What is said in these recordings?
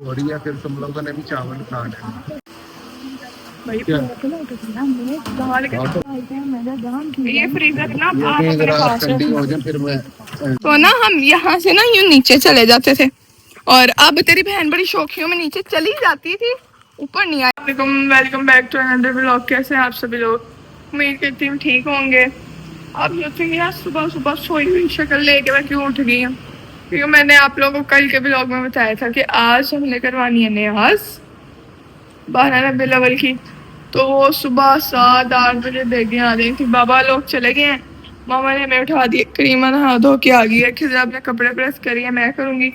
बढ़िया, फिर तुम लोगों ने भी चावल खाना है। ये फ्रीजर ना तो ना हम यहाँ से ना यूं नीचे चले जाते थे और अब तेरी बहन बड़ी शौकियों में नीचे चली जाती थी, ऊपर नहीं आई। Welcome back to another vlog. कैसे हैं आप सभी लोग? उम्मीद करती हूँ ठीक होंगे। आप सोचेंगे यार सुबह सुबह सोई हुई शक्ल लेके मैं क्यों उठ गई हूँ, क्योंकि मैंने आप लोगों को कल के व्लॉग में बताया था कि आज हमने करवानी है नेहाज 12 रबीउल अव्वल की। तो वो सुबह 7-8 बजे देखे आ रही थी, बाबा लोग चले गए हैं, मामा ने हमें उठा दिया, करीमा नहा धो के आ गई है, खिजरा अपने कपड़े प्रेस करिए, मैं करूँगी,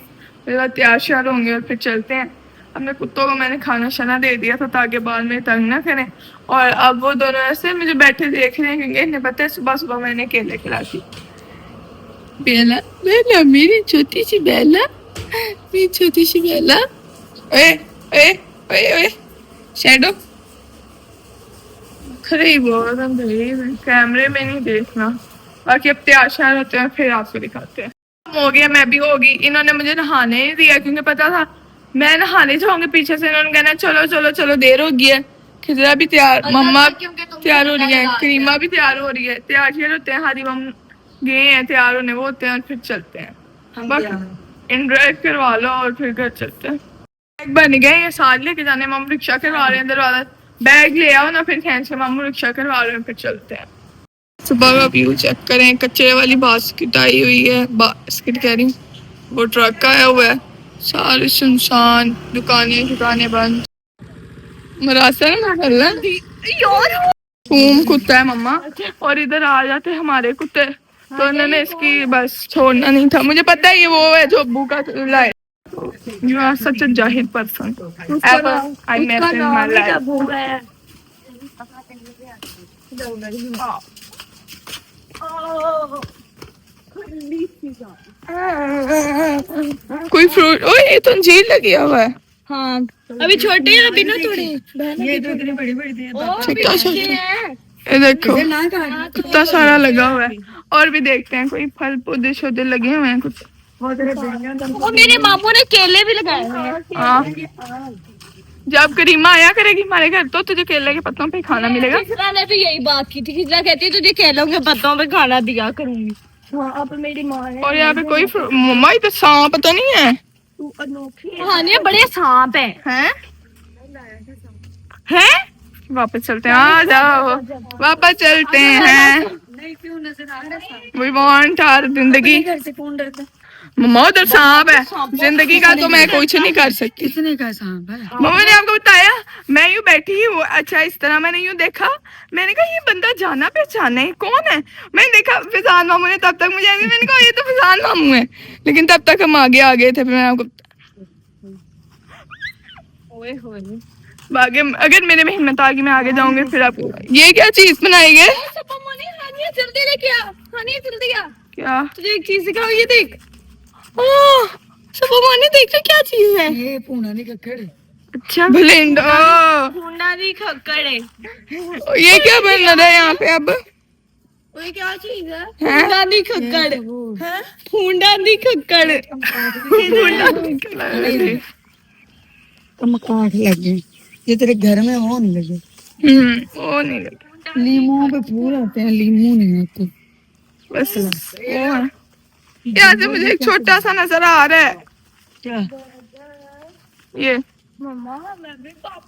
मेरे बाद तैयार श्यार होंगे और फिर चलते हैं। अपने कुत्तों को मैंने खाना शाना दे दिया था ताकि बाद में तंग ना करें। और अब वो दोनों ऐसे मुझे बैठे देख रहे हैं क्योंकि इन्हें पता है सुबह सुबह मैंने केले खिलाती। बेला बेला मेरी छोटी सी बेला, मेरी छोटी सी बेला। ओए ओए ओए ओए शैडो खरीब कैमरे में नहीं देखना, बाकी अब तैयार श्यार होते हैं फिर आपको दिखाते हैं। हो गया, मैं भी होगी। इन्होंने मुझे नहाने नहीं दिया क्योंकि पता था मैं नहाने जाऊंगी, पीछे से इन्होंने कहना चलो चलो चलो देर हो गई है। खिजरा भी तैयार, मम्मा तैयार हो रही है, करीमा भी तैयार हो रही है, तैयार शेयर होते हैं, हादी मम गए हैं तैयार होने, वो होते हैं और फिर चलते हैं। बस इंड्राइव करवा लो और फिर घर चलते हैं। बैग बन गए ये साथ लेके जाने, मम रिक्शा करवा रहे हैं, दरवाजा बैग ले आओ ना, फिर खींच के मम रिक्शा करवा रहे हैं, फिर चलते हैं। सुबह का व्यू चेक करें, कचरे वाली बास्केट आई हुई है, बास्केट कह रही, वो ट्रक आया हुआ है, सारे सुनसान, दुकानें बंद। मरासन कुत्ता है मम्मा, और इधर आ जाते हमारे कुत्ते, तो उन्होंने इसकी बस छोड़ना नहीं था। मुझे पता है ये वो है जो अब्बू का लाए। You are such a jahil person. Ever I met in my life. कोई फ्रूट, ओ ये तो अंजीर लगी हुआ है। हाँ अभी छोटे हैं, अभी ना थोड़े, ये तो इतनी बड़ी बड़ी थी। ये देखो कितना सारा लगा हुआ है। और भी देखते हैं कोई फल पौधे शौधे लगे हुए हैं कुछ। वो मेरे मामू ने केले भी लगाए हुए हैं। जब करीमा आया करेगी हमारे घर तो तुझे केले के पत्तों पे खाना मिलेगा। खिजरा ने भी यही बात की थी, खिजरा कहती है तुझे केलों के पत्तों पे खाना दिया करूंगी। हाँ अब मेरी माँ है। और यहाँ पे कोई मम्मा इधर सांप पता नहीं है। हाँ नहीं बड़े सांप हैं। हैं? वापस चलते हैं, आ जाओ वापस चलते हैं। We want our जिंदगी। मम्मा उधर सांप है, जिंदगी का तो मैं कुछ नहीं कर सकती। किसने कहा सांप है? मम्मा ने आपको बताया, मैं यूँ बैठी हूँ, अच्छा इस तरह मैंने यूँ देखा, मैंने कहा ये बंदा जाना पहचाना है, कौन है? मैंने देखा फिजान मामू ने, तब तक मुझे ऐसे, मैंने कहा ये तो फिजान मामू है, लेकिन तब तक हम आगे आ गए थे। फिर मैंने आपको आगे, अगर मेरे में हिम्मत आ गई मैं आगे जाऊंगी फिर आपको। ये क्या चीज बनाई गई? जल्दी लेके आ, जल्दी आ। क्या? तुझे एक चीज दिखाओ, ये देख। माने देख क्या चीज है? ये पूंडानी खक्कड़। अच्छा ब्लेंडो, पूंडानी खक्कड़ है। ये क्या बन रहा है यहाँ पे अब? ये क्या चीज है? पूंडानी खक्कड़, पूंडानी खक्कड़। काट लगे, ये तेरे घर में वो नहीं लगे। वो नहीं लगे। लीमू पे फूल आते हैं, लीमू नहीं आते। बस वो है। यहाँ से मुझे एक छोटा सा नजर आ रहा है। क्या?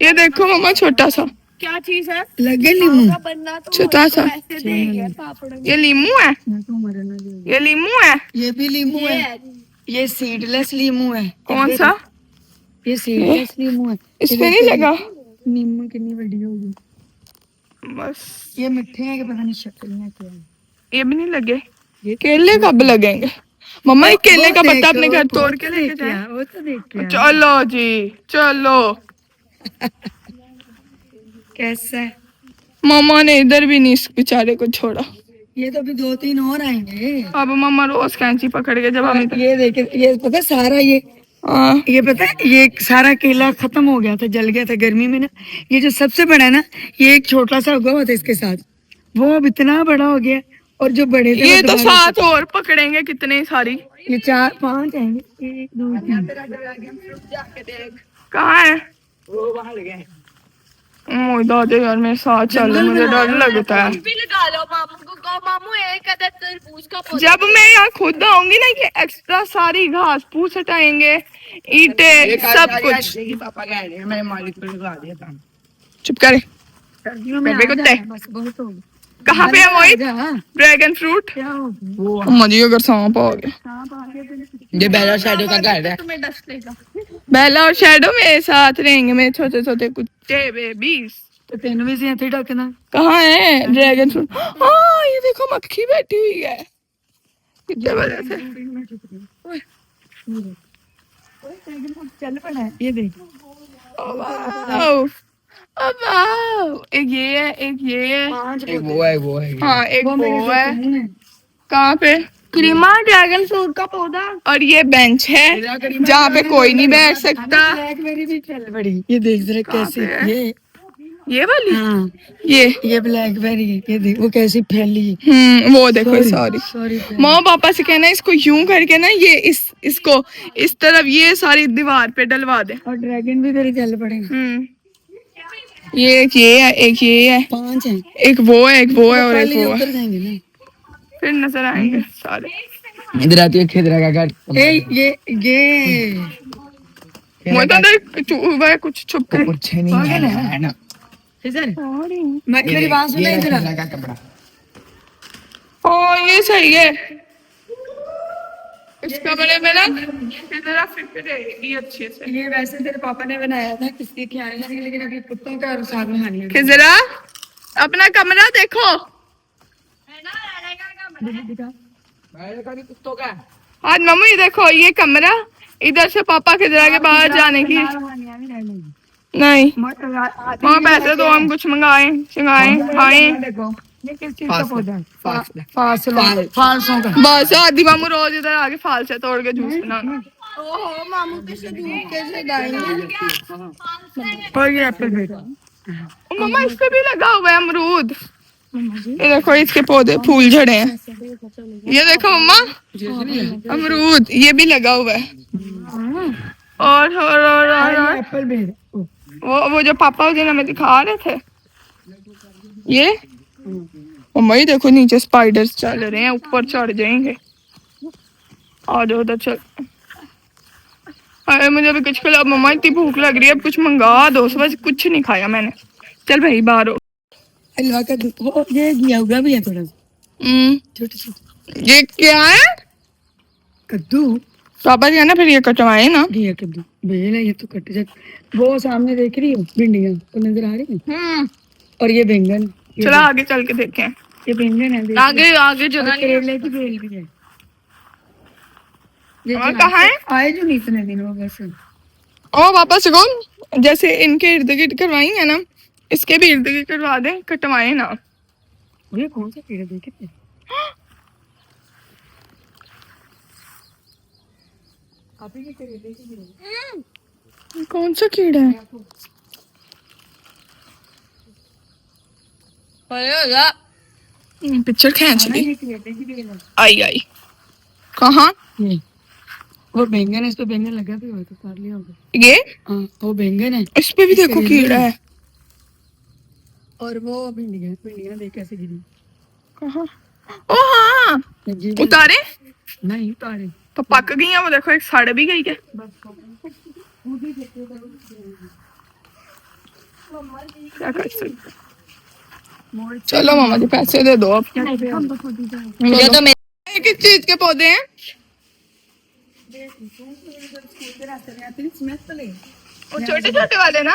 ये देखो मम्मा, छोटा सा क्या चीज है? लगे लीमू, छोटा सा। ये लीमू है, ये लीमू है, ये भी लीमू है, ये सीडलेस लीमू है। कौन सा? ये सीडलेस लीमू है। इसमें नहीं लगा? नींबू कितनी बड़ी होगी। बस ये मिठे हैं कि पता नहीं शक्ल में क्या है। ये भी नहीं लगे। ये केले कब लगेंगे मम्मा? एक केले का पत्ता अपने घर तोड़ के लेके जाए। वो तो देख, चलो जी चलो। कैसा है? मामा ने इधर भी नहीं इस बेचारे को छोड़ा। ये तो अभी 2-3 और आएंगे। अब मामा रोज कैंची पकड़ के जब हम ये देखे, ये पता सारा ये पता है, ये सारा केला खत्म हो गया था, जल गया था गर्मी में ना। ये जो सबसे बड़ा है ना, ये एक छोटा सा उगा हुआ था इसके साथ, वो अब इतना बड़ा हो गया। और जो बड़े थे ये तो साथ और पकड़ेंगे कितने सारी। ये 4-5 हैं। 1 2 3 कहाँ है? ओह दादा यार मेरे साथ चलो, मुझे डर लगता है। भी लगा लो मामू को, कहो मामू एक अदर तरबूज का पौधा। जब मैं यहाँ खुद आऊंगी ना, ये एक्स्ट्रा सारी घास फूस हटाएंगे, ईंटे सब कुछ। पापा कह रहे हैं मैं मालिक को लगा दिया था। चुप करे सर्दियों में बेबे कुत्ते। बस बहुत हो गया। कहाँ पे है मोहित? Dragon fruit. क्या हो गया? मुझे अगर सांप आ गया। ये बेला शैडो का घर है। तुम्हें डस्ट लेगा। बेला और शैडो मेरे साथ रहेंगे, मेरे छोटे छोटे कुत्ते बेबीज। तो तेन भी से ऐसे ढकना। कहाँ है ड्रैगन फ्रूट? हाँ ये देखो मक्खी बैठी हुई है, कितने बजे से। चल पड़ा है ये देख। Wow, wow. एक ये है, एक ये है, एक वो है हाँ एक वो है। कहाँ पे? क्रीमा ड्रैगन फ्रूट का पौधा। और ये बेंच है जहाँ पे कोई नहीं बैठ सकता। ब्लैकबेरी भी चल पड़ी। ये देख जरा कैसे पे है? ये ये वाली? हाँ ये ब्लैकबेरी है। ये देख वो कैसी फैली है। वो देखो। सॉरी सॉरी माँ पापा से कहना इसको यूं करके ना, ये इसको इस तरफ ये सारी दीवार पे डलवा दे। और ड्रैगन भी तेरे चल पड़ेंगे। ये एक ये है, एक ये है, 5 हैं। एक वो है, एक वो है और पहले एक ये वो है। उतर जाएंगे ना। फिर नजर आएंगे सारे। इधर आती है खेदरा का घर। ये मैं तो अंदर कुछ छुप कर। कुछ नहीं है ना। मैं मेरी बात सुन इधर। हाँ ये सही है। इस कमरे में ना जरा फिट रहेगी अच्छे से। ये वैसे तेरे पापा ने बनाया था किसके क्या है, लेकिन अभी कुत्तों का और साग में खानी है। कि जरा अपना कमरा देखो। कुत्तों का आज मम्मी देखो ये कमरा, इधर से पापा के जरा के बाहर जाने की नहीं। वहाँ पैसे तो हम कुछ मंगाए खाए। ये किस चीज का पौधा है? फालसों का। बस आदि मामू रोज इधर आके फालसे तोड़ के जूस बनाना। ओहो मामू कैसे दूध कैसे डालेंगे। और ये एप्पल बेटा। मम्मा इस पे भी लगा हुआ है अमरूद। ये देखो इसके पौधे फूल झड़े हैं। ये देखो मम्मा अमरूद, ये भी लगा हुआ है। और एप्पल बेटा। वो जो पापा उस दिन हमें दिखा रहे थे, ये मम्मा ये देखो नीचे स्पाइडर्स चल रहे हैं, ऊपर चढ़ जाएंगे। आ जाओ उधर चल। अरे मुझे अभी कुछ खिला मम्मा, इतनी भूख लग रही है, अब कुछ मंगा दो। सुबह से कुछ नहीं खाया मैंने। चल भाई बाहर हो। हलवा का ये दिया होगा भी है थोड़ा छोटे छोटे। ये क्या है? कद्दू। पापा जी है ना, फिर ये कटवाए ना। ये कद्दू बेल है, ये तो कट जाए। वो सामने देख रही हो भिंडियाँ तो नजर आ रही है। और ये बैंगन। चलो आगे चल के देखें। ये बैंगन है। आगे जगह करेले की बेल भी है। और कहाँ है? आए जो नहीं इतने दिन हो वैसे। ओ पापा से कौन जैसे इनके इर्द गिर्द करवाई है ना, इसके भी इर्द गिर्द करवा दे, कटवाए ना। ये कौन सा कीड़ा देखे थे? कौन सा कीड़ा है? पिक्चर खींच ली। आई कहाँ? वो बैंगन है, इस पे बैंगन लगा भी हुआ तो काट लिया होगा। ये हाँ वो बैंगन है। इस पे भी देखो कीड़ा है। और वो भिंडियाँ देख कैसे गिरी। कहाँ? ओ हाँ उतारे नहीं उतारे तो पक गई है। वो देखो एक सड़ भी गई है। क्या कर सकते। चलो मामा जी पैसे दे दो अब। मुझे तो किस चीज के पौधे हैं? वो छोटे छोटे वाले ना।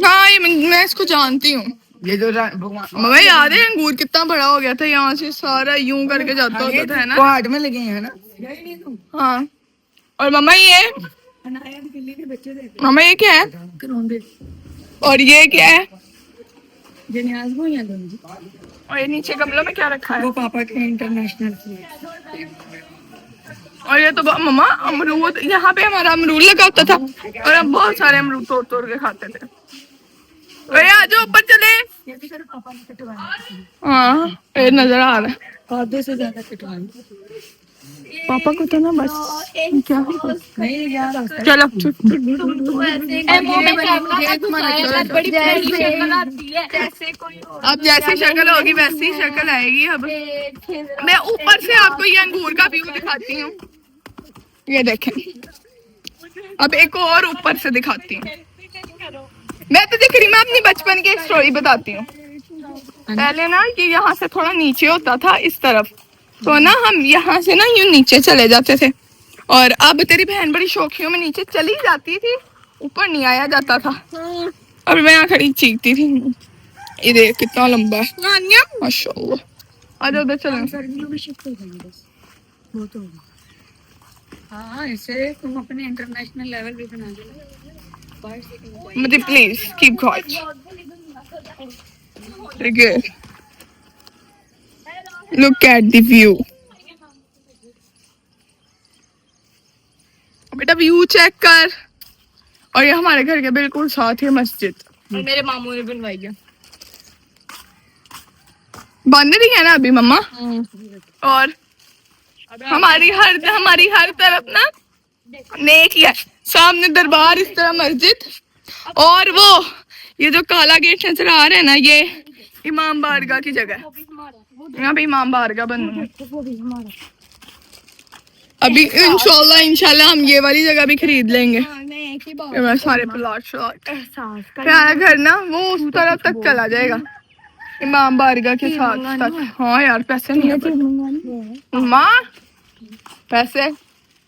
हाँ ये मैं इसको जानती हूँ। ये जो मम्मा याद है अंगूर कितना बड़ा हो गया था, यहाँ से सारा यूं करके जाता होता था है ना। पहाड़ में लगे हैं ना। हाँ और मम्मा ये मम्मा ये क्या है? और ये क्या है? और ये नीचे गमलों में क्या रखा है? वो पापा के इंटरनेशनल। और ये तो मम्मा अमरूद, यहाँ पे हमारा अमरूद लगा होता था और हम बहुत सारे अमरूद तोड़ तोड़ के खाते थे। अरे आ जाओ ऊपर चले। ये भी तेरे पापा ने कटवाई, हाँ ये नजर आ रहा है। आधे से ज्यादा कटवाई। पापा को तो ना बस क्या नहीं यार चलो अब जैसी शक्ल होगी वैसी शक्ल आएगी। अब मैं ऊपर से आपको ये अंगूर का व्यू दिखाती हूँ, ये देखें। अब एक और ऊपर से दिखाती हूँ। मैं तो दिख रही, मैं अपनी बचपन की एक स्टोरी बताती हूँ। पहले ना ये यहाँ से थोड़ा नीचे होता था इस तरफ, तो ना हम यहाँ से ना यूं नीचे चले जाते थे। और अब तेरी बहन बड़ी शौकियों में नीचे चली जाती थी, ऊपर नहीं आया जाता था। और मैं यहाँ खड़ी चीखती थी। ये देख कितना लंबा है माशाल्लाह। आजा उधर चलें। सर्दियों में शिफ्ट हो जाएंगे बस, वो तो होगा। हाँ ऐसे तुम अपने इंटरनेशनल लेवल भी बना दो। मुझे please keep quiet. Look at the view. बेटा व्यू चेक कर। और ये हमारे घर के बिल्कुल साथ ही मस्जिद। और मेरे मामू ने बनवाई है। बन रही है ना अभी मम्मा। और हमारी हर तरफ ना नेक ही है। सामने दरबार, इस तरह मस्जिद, और वो ये जो काला गेट नजर आ रहा है ना, ये इमाम बारगाह की जगह है। यहाँ पे इमाम बारगाह बन रही है। अभी इंशाल्लाह हम ये वाली जगह भी खरीद लेंगे। ये सारे प्लॉट प्यारा घर ना वो उस तरफ तक चला जाएगा, इमाम बारगाह के साथ तक। हाँ यार पैसे नहीं है माँ, पैसे।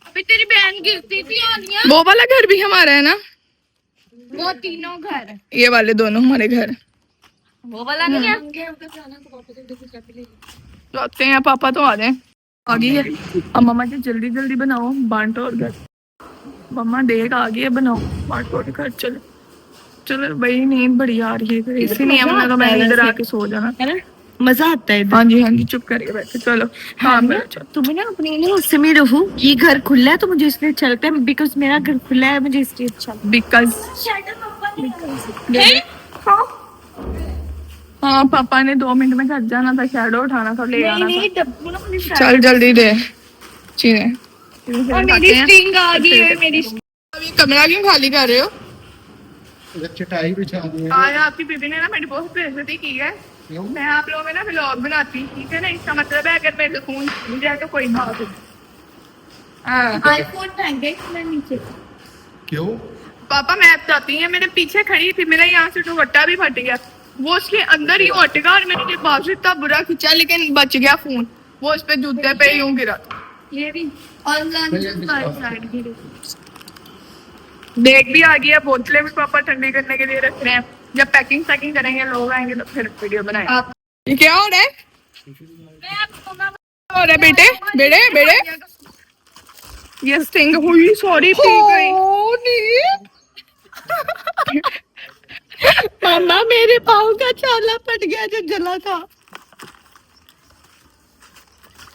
अभी तेरी बहन गिरती थी आनिया। वो वाला घर भी हमारा है ना, वो तीनों घर है। ये वाले दोनों हमारे घर हैं। वो वाला नहीं है। तो आते हैं पापा तो आ जाए। आ गई है अब मम्मा जी, जल्दी जल्दी बनाओ बांटो और घर। मम्मा देख आ गई है, बनाओ बांटो और घर। चलो चलो भाई, नींद बड़ी आ रही है, इसी नहीं हमने तो मैं इधर आके सो जाना है ना, मजा आता है। हाँ जी चुप करके बैठे। चलो हाँ चलो। तुम्हें ना अपने लिए उससे में रहो, ये घर खुला है तो मुझे इसलिए चलता है, बिकॉज मेरा घर खुला है मुझे इसलिए अच्छा। बिकॉज हाँ पापा ने 2 मिनट में घर जाना था, शैडो उठाना था, ले आना था। चल जल्दी दे चीजें। मेरी स्ट्रिंग आ गई है। मेरी अभी कमरा क्यों खाली कर रहे हो? चटाई बिछा दी है। आज आपकी बीबी ने ना मेरी बहुत बेइज्जती की है। मैं आप लोगों में ना व्लॉग बनाती, ठीक है ना, इसका मतलब है अगर मेरे खून छूट जाए तो कोई बात नहीं। आईफोन फेंके मैं नीचे। क्यों? पापा मैं जाती है, मेरे पीछे खड़ी थी, मेरा यहाँ से दुपट्टा भी फट गया, वो उसके अंदर ही अटका और मैंने ये बाजू इतना बुरा खींचा लेकिन बच गया फोन, वो उस पे जूते पे यूं गिरा। ये भी और देख भी आ गया, बोतलें भी पापा ठंडी करने के लिए रख रहे हैं। जब पैकिंग करेंगे लोग आएंगे तो फिर वीडियो बनाएंगे। ये क्या हो रहा है? हो रहा है बेटे बेटे बेटे? ये स्टिंग हुई, सॉरी पी गई। मम्मा मेरे पाँव का छाला फट गया जो जला था।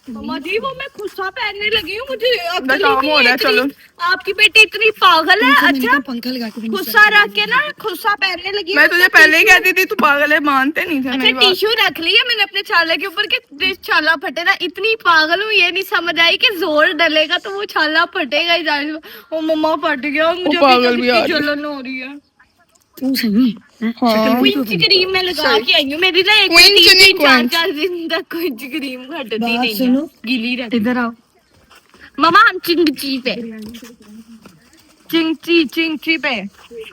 मम्मा जी वो मैं खुस्सा पहनने लगी हूँ, मुझे काम हो रहा है। चलो आपकी बेटी इतनी पागल है। अच्छा पंखा लगा के खुस्सा रख के ना खुस्सा पहनने लगी। मैं तुझे पहले ही कहती थी तू पागल है, मानते नहीं थे। अच्छा टिश्यू रख लिया मैंने अपने छाले के ऊपर के छाला फटे ना। इतनी पागल हूँ, ये नहीं समझ आई कि जोर डलेगा तो वो छाला फटेगा ही जाने। वो मम्मा फट गया, मुझे जलन हो रही है। तू सही है। क्विंच क्रीम मैं लगा के आई हूँ, मेरी ना एक तीन 4 दिन तक क्विंच क्रीम घटती नहीं है, गीली रहती। इधर आओ मम्मा हम चिंगची पे चिंची पे।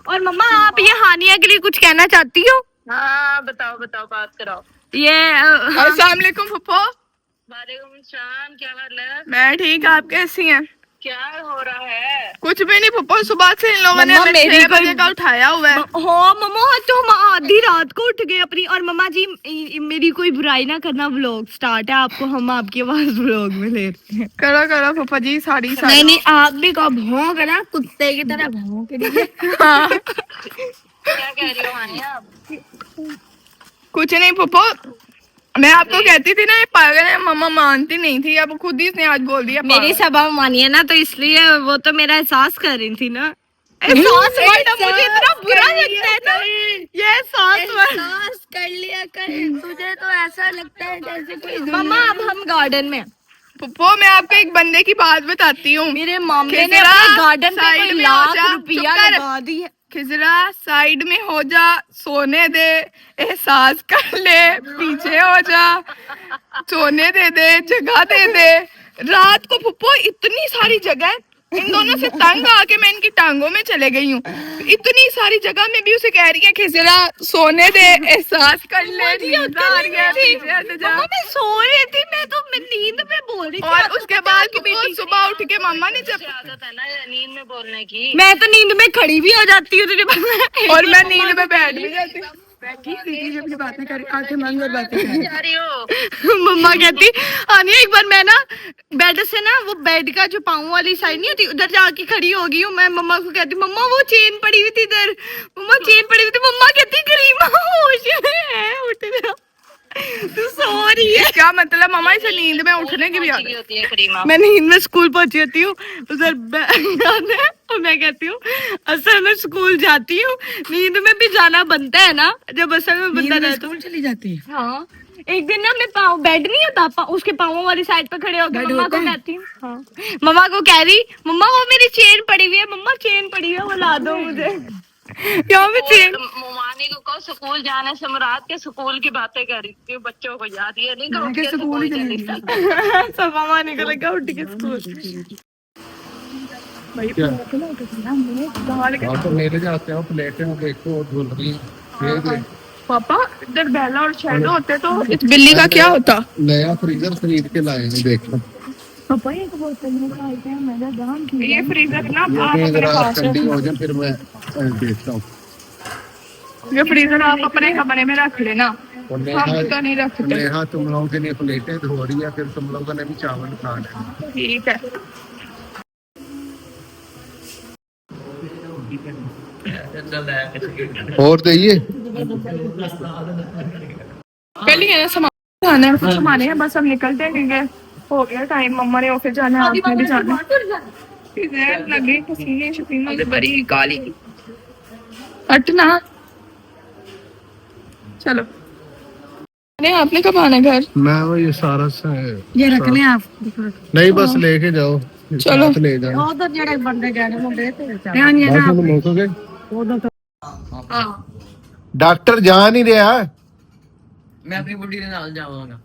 और मम्मा आप ये हानिया के लिए कुछ कहना चाहती हो? हाँ बताओ बात कराओ। ये अस्सलाम वालेकुम फुप्पो। वालेकुम सलाम, क्या हाल है? मैं ठीक, आप कैसी हैं? क्या हो रहा है? कुछ भी नहीं फुप्पो, सुबह से इन लोगों ने मम्मा, हमें मेरी 6 बजे का उठाया हुआ है। हाँ मम्मा तो हम आधी रात को उठ गए अपनी। और मम्मा जी मेरी कोई बुराई ना करना, व्लॉग स्टार्ट है, आपको हम आपके पास व्लॉग में ले रहे हैं। करो फुप्पो जी, साड़ी नहीं आप भी कहो भौंक ना, कुत्ते की तरह भौंक रही है। हाँ। क्या कह रही हो हानिया? कुछ नहीं फुप्पो, मैं आपको कहती थी ना ये पागल है, मम्मा मानती नहीं थी, अब खुद ही इसने आज बोल दिया मेरी सभा मानिए ना, तो इसलिए वो तो मेरा एहसास कर रही थी ना। एहसास वर्ड मुझे इतना बुरा लगता है ना, ये एहसास वर्ड। एहसास कर लिया कर, तुझे तो ऐसा लगता है जैसे कोई मम्मा अब हम गार्डन में, पुप्पो मैं आपको एक बंदे की बात बताती हूँ। मेरे मामले ने खिजरा अपने गार्डन पे साइड कोई में हो जा, लाख रुपया चुप कर। लगा दी है। खिजरा साइड में हो जा, सोने दे, एहसास कर ले, पीछे हो जा, सोने दे, जगह दे। रात को पुप्पो इतनी सारी जगह, इन दोनों से तंग आके मैं इनकी टांगों में चले गई हूँ। इतनी सारी जगह में भी उसे कह रही है खिजरा सोने दे, एहसास कर ले, नींद आ रही है, पीछे हट जा। मम्मा मैं सो रही थी, मैं तो नींद में बोल रही थी। और उसके बाद पुप्पो सुबह उठ के मम्मा ने जब आदत है ना नींद में बोलने की। मैं तो नींद में खड़ी भी हो जाती हूँ, तुझे पता है। और मैं नींद में बैठ भी जाती हूँ। बैठी थी जब ये बातें कर आंखें बंद कर बातें कर। जा रही हो मम्मा कहती आनिया एक बार मैं ना बेड से ना, वो बेड का जो पाँव वाली साइड नहीं होती, उधर जाके खड़ी हो गई हूँ। मैं मम्मा को कहती मम्मा वो चेन पड़ी हुई थी इधर, मम्मा चेन पड़ी हुई थी। मम्मा कहती करीमा होश में है, उठ जा, तू सो रही है। क्या मतलब मम्मा इसे नींद में उठने की भी पहुंची आदत? होती है करीमा। मैं नींद में स्कूल पहुंची होती हूँ उधर और मैं कहती हूँ असल में स्कूल जाती हूँ, नींद में भी जाना बनता है ना, जब असल में बंदा रहता है। स्कूल चली जाती है। हाँ एक दिन ना मैं पाँव बेड नहीं होता, उसके पाँवों वाली साइड पे खड़े होकर मम्मा को कहती हूँ, हाँ मम्मा को कह रही मम्मा वो मेरी चेन पड़ी हुई है, मम्मा चेन पड़ी हुई है वो ला दो मुझे। यहाँ पे चेन। मुमानी को कहो स्कूल जाने से मुराद के स्कूल की बातें कर रही थी, बच्चों को याद ये नहीं कहो कि स्कूल चली गई। सब मम्मा निकल गया उठ के स्कूल। क्या हाँ तो मेरे जाते हो प्लेटें वो देखो धुल रही हैं। पापा इधर बेला और शैडो होते तो इस बिल्ली का क्या होता? नया फ्रीजर खरीद के लाए हैं देखो। पापा ये तो बहुत तंग का आइटम है, मेरा दाम की ये फ्रीजर ना ये आप भी अपने जरा पास ठंडी हो जाए फिर मैं देखता हूँ। ये फ्रीजर आप अपने कमरे में रख लेना, और हम तो नहीं रखते। नेहा तुम लोगों के लिए प्लेटें धो रही है, फिर तुम लोगों ने भी चावल खाना है। ठीक है। और चाहिए पहले है ना सामान खाना है, कुछ सामान है बस, हम निकलते हैं क्योंकि हो गया टाइम। मम्मा ने ऑफिस जाना है, आपने भी जाना है। लगे पसीने शपीनों से बड़ी काली हटना। चलो नहीं आपने कब आना घर? मैं वो ये सारा से ये रख लें आप। नहीं बस लेके जाओ, चलो। साथ ले जाओ। उधर जड़े बंदे गए मुंडे ते बात सुनो मुकोगे? उधर तो डॉक्टर जा नहीं रहा। मैं अपनी बुढ़ी के नाल जावांगा।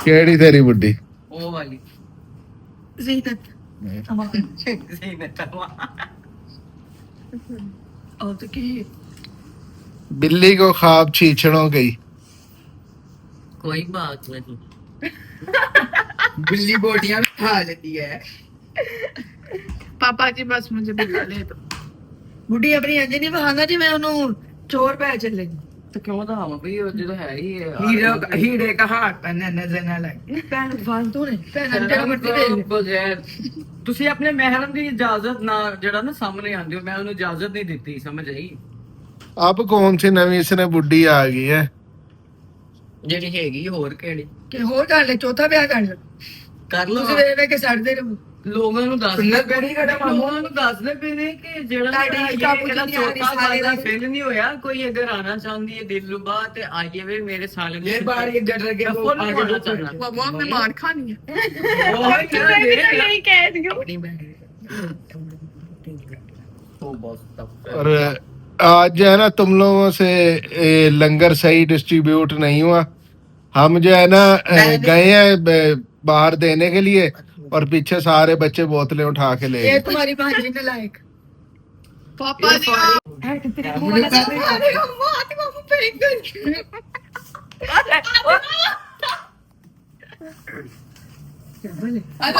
केड़ी तेरी बुड्ढी? ओ वाली ज़ीनत ज़ीनत और तो की बिल्ली को ख्वाब छीछड़ों गई। कोई बात नहीं। बिल्ली बोटियां खा लेती है। पापा जी बस मुझे बिल्ला ले दो। बुढ़ी अपनी अंज नहीं बहाना जी, मैं उन्होंने चोर पै चले तो क्यों था हम भी वो जो है ही हीरे का हाथ पहने नजर ना लगे। ਭੈਣ ਫਾਲਤੂ ਨੇ ਭੈਣ ਜਿਹੜਾ ਮਰਜ਼ੀ ਦੇ ਲੈ। ਬਗੈਰ ਤੁਸੀਂ ਆਪਣੇ ਮਹਿਰਮ ਦੀ ਇਜਾਜ਼ਤ ਨਾ ਜਿਹੜਾ ਨਾ ਸਾਹਮਣੇ ਆਂਦੇ ਹੋ, ਮੈਂ ਉਹਨੂੰ ਇਜਾਜ਼ਤ ਨਹੀਂ ਦਿੱਤੀ, ਸਮਝ ਆਈ? अब कौन सी नवी इसने बुड्ढी आ गई है? ਜਿਹੜੀ ਹੈਗੀ ਹੋਰ ਕਿਹੜੀ ਕਿ ਹੋਰ ਕਰ ਲੈ, ਚੌਥਾ ਵਿਆਹ ਕਰ ਲੈ। ਕਰ ਲਓ। ਤੁਸੀਂ ਵੇਖ ਵੇਖ ਕੇ ਛੱਡਦੇ ਰਹੋ। ਲੋਕਾਂ ਨੂੰ ਦੱਸ ਸੁਣਨਾ ਪੈਣੀ ਸਾਡਾ ਮਾਮੂ। ਲੋਕਾਂ ਨੂੰ ਦੱਸਦੇ ਪਏ ਨੇ ਕਿ ਜਿਹੜਾ ਤੁਹਾਡੀ ਕਾਬੂ ਚ ਨਹੀਂ ਆ ਰਹੀ ਸਾਰੇ ਦਾ ਦੀ। ਫਿਲ ਨਹੀਂ ਹੋਇਆ, ਕੋਈ ਅਗਰ ਆਣਾ ਚਾਹੁੰਦੀ ਹੈ ਦਿਲਰੂਬਾ ਤੇ ਆਈਏ ਵੇ ਮੇਰੇ ਸਾਲੇ ਨੂੰ। ਇਹ ਬਾਰ ਇਹ ਗੱਡਰ ਕੇ फुल आगे आगे बढ़ो। चलना। पापा आपने मार खानी है। यही कह रही हूँ। अपनी बहन और आज जो है ना तुम लोगों से लंगर सही डिस्ट्रीब्यूट नहीं हुआ। हम जो है ना गए हैं बाहर देने के लिए और पीछे सारे बच्चे बोतलें उठा के ले ये गए। तुम्हारी भांजी ने लायक पापा जी है कि तेरी मुंह वाला सारे अरे अम्मा आती मामू फेंक कर। अरे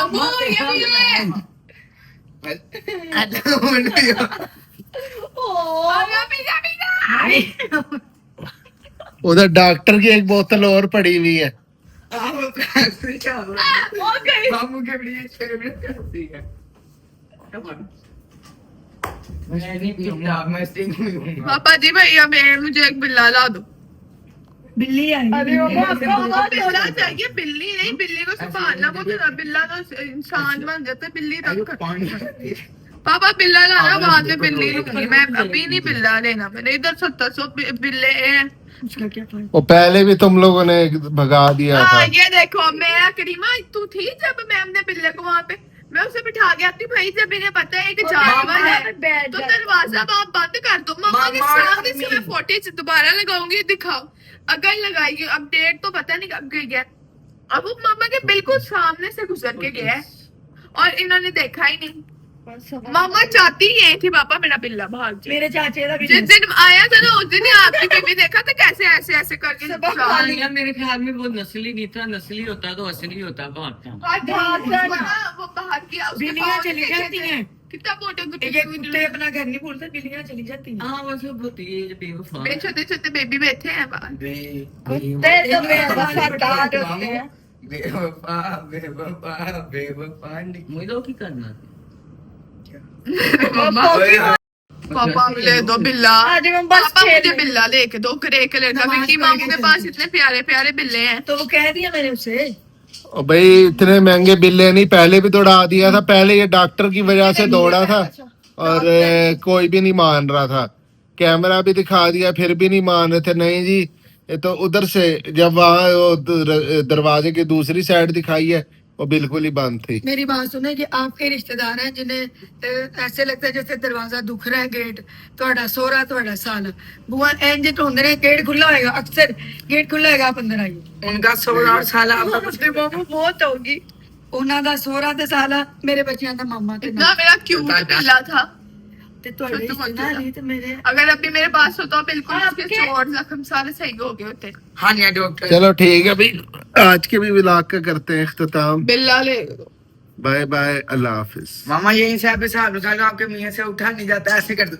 अम्मा ये भी है। अरे पीछा पीछा। उधर डॉक्टर की एक बोतल और पड़ी हुई है। हो गई। मामू के लिए फेवरेट करती है। मैं नहीं पीऊंगा, मैं स्टिंग पीऊंगा। पापा जी भैया मैं मुझे एक बिल्ला ला दो। बिल्ली आई अरे अम्मा आपको होना चाहिए बिल्ली नहीं, बिल्ली को संभालना बहुत, बिल्ला तो इंसान बन जाता है, बिल्ली तक। पापा बिल्ला लाना, बाद में बिल्ली लूंगी मैं, अभी नहीं बिल्ला लेना मैंने। इधर 700 बिल्ले हैं। उसका क्या फायदा? वो पहले भी तुम लोगों ने भगा दिया था। हाँ ये देखो, मैं करीमा तू थी जब मैम ने बिल्ले को वहाँ पे, मैं उसे बिठा के आती भाई, जब इन्हें पता है कि जानवर है तो दरवाजा आप बंद कर दो। मम्मा के सामने से मैं फुटेज दोबारा लगाऊंगी, दिखाओ अगर लगाई। अब डेट तो पता नहीं कब गई है, अब वो मम्मा के बिल्कुल सामने से गुजर के गया है और इन्होंने देखा ही नहीं। मम्मा चाहती ये थी पापा मेरा बिल्ला भाग जाए। मेरे चाचे का जिस दिन आया था ना उस दिन ही आपकी बेबी देखा था कैसे ऐसे ऐसे करके यार मेरे ख्याल में वो नस्ली नहीं था, नस्ली होता तो असली होता भागता। वो बाहर किया, उसके बिल्लियां पाँव चली देखे जाती थे। हैं। कितना मोटे ये कुत्ते अपना घर नहीं भूलते, बिल्लियां चली जाती हैं। हाँ वो सब होती है ये बेवफा। मेरे छोटे छोटे बेबी बैठे हैं बाहर। कुत्ते तो बेवफादार होते हैं। बेवफा बेवफा बेवफा मुझे की करना पापा ले दो बिल्ला, आज हम बस पापा मुझे खेल बिल्ला लेके दो, ग्रे कलर का। नमाज मिक्की पढ़ मामू के के चलते पास हैं। इतने प्यारे प्यारे बिल्ले हैं। तो वो कह दिया मैंने उसे, और भाई इतने महंगे बिल्ले नहीं, पहले भी दौड़ा दिया था। पहले ये डॉक्टर की वजह से दौड़ा था और कोई भी नहीं मान रहा था। कैमरा भी दिखा दिया फिर भी नहीं मान रहे थे। नहीं जी ये तो उधर से जब वहाँ वो दरवाजे की दूसरी साइड दिखाई है वो बिल्कुल ही बंद थी। मेरी बात सुने कि आपके रिश्तेदार हैं जिन्हें ऐसे लगता है जैसे दरवाजा दुख रहा है, गेट ਤੁਹਾਡਾ सोहरा ਤੁਹਾਡਾ साला बुआ इंज ढूंढ रहे, गेट खुला होएगा, अक्सर गेट खुला होएगा, आप अंदर आइए। उनका 16 और साल मुझे मामू बहुत होगी। ਉਹਨਾਂ ਦਾ सोहरा ਤੇ साला मेरे बच्चियां ਦਾ मामा ते इतना मेरा क्यूट बिल्ला था। ਤੇ ਤੁਹਾਡੇ ਰਿਸ਼तेਦਾਰ ਨਹੀਂ ਤੇ ਮੇਰੇ अगर अभी मेरे पास होता बिल्कुल उसके चोट जख्म सारे सही हो गए होते। हाँ जी डॉक्टर। चलो ठीक है भाई, आज के भी व्लॉग का करते हैं इख्तिताम। बिल्ला ले दो। बाय बाय, अल्लाह हाफिज। मामा यही से आप हिसाब लगा लो, आपके मियाँ से उठा नहीं जाता, ऐसे कर दो।